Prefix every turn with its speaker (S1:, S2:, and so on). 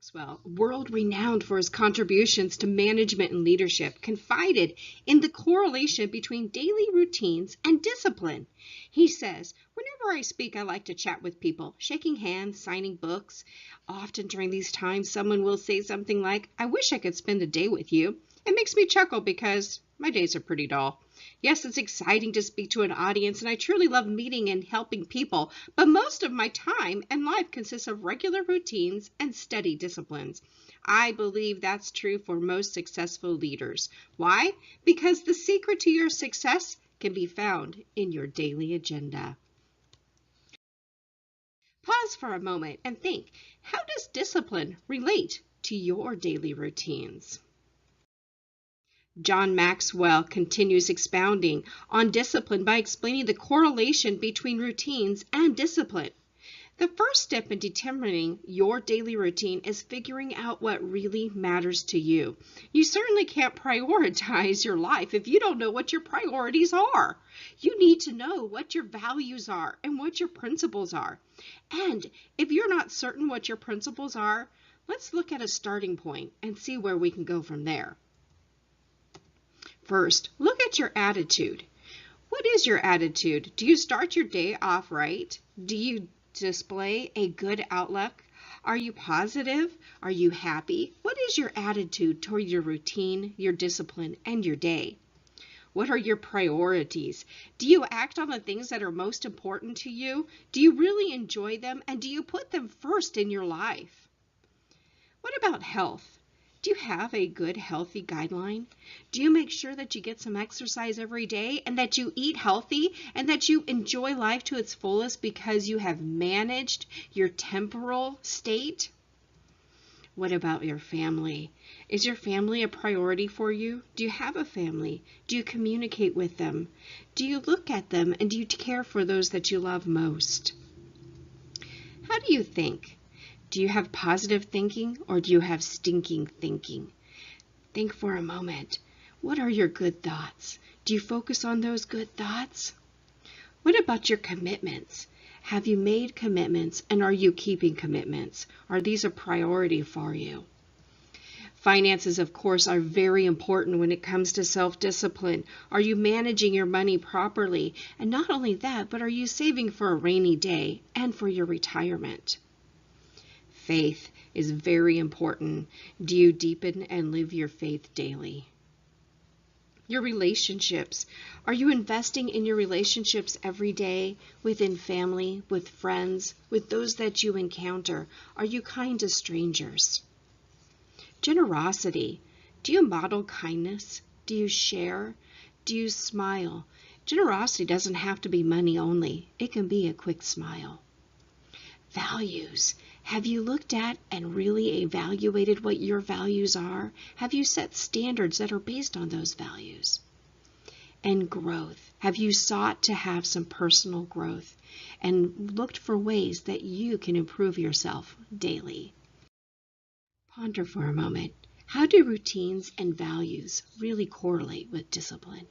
S1: Maxwell, world renowned for his contributions to management and leadership, confided in the correlation between daily routines and discipline. He says, "Whenever I speak, I like to chat with people, shaking hands, signing books. Often during these times, someone will say something like, 'I wish I could spend a day with you.' It makes me chuckle because my days are pretty dull. Yes, it's exciting to speak to an audience, and I truly love meeting and helping people, but most of my time and life consists of regular routines and steady disciplines. I believe that's true for most successful leaders. Why? Because the secret to your success can be found in your daily agenda." Pause for a moment and think, how does discipline relate to your daily routines? John Maxwell continues expounding on discipline by explaining the correlation between routines and discipline. The first step in determining your daily routine is figuring out what really matters to you. You certainly can't prioritize your life if you don't know what your priorities are. You need to know what your values are and what your principles are. And if you're not certain what your principles are, let's look at a starting point and see where we can go from there. First, look at your attitude. What is your attitude? Do you start your day off right? Do you display a good outlook? Are you positive? Are you happy? What is your attitude toward your routine, your discipline, and your day? What are your priorities? Do you act on the things that are most important to you? Do you really enjoy them? And do you put them first in your life? What about health? Do you have a good, healthy guideline? Do you make sure that you get some exercise every day and that you eat healthy and that you enjoy life to its fullest because you have managed your temporal state? What about your family? Is your family a priority for you? Do you have a family? Do you communicate with them? Do you look at them and do you care for those that you love most? How do you think? Do you have positive thinking or do you have stinking thinking? Think for a moment. What are your good thoughts? Do you focus on those good thoughts? What about your commitments? Have you made commitments and are you keeping commitments? Are these a priority for you? Finances, of course, are very important when it comes to self-discipline. Are you managing your money properly? And not only that, but are you saving for a rainy day and for your retirement? Faith is very important. Do you deepen and live your faith daily? Your relationships. Are you investing in your relationships every day within family, with friends, with those that you encounter? Are you kind to strangers? Generosity. Do you model kindness? Do you share? Do you smile? Generosity doesn't have to be money only. It can be a quick smile. Values. Have you looked at and really evaluated what your values are? Have you set standards that are based on those values? And growth. Have you sought to have some personal growth and looked for ways that you can improve yourself daily? Ponder for a moment. How do routines and values really correlate with discipline?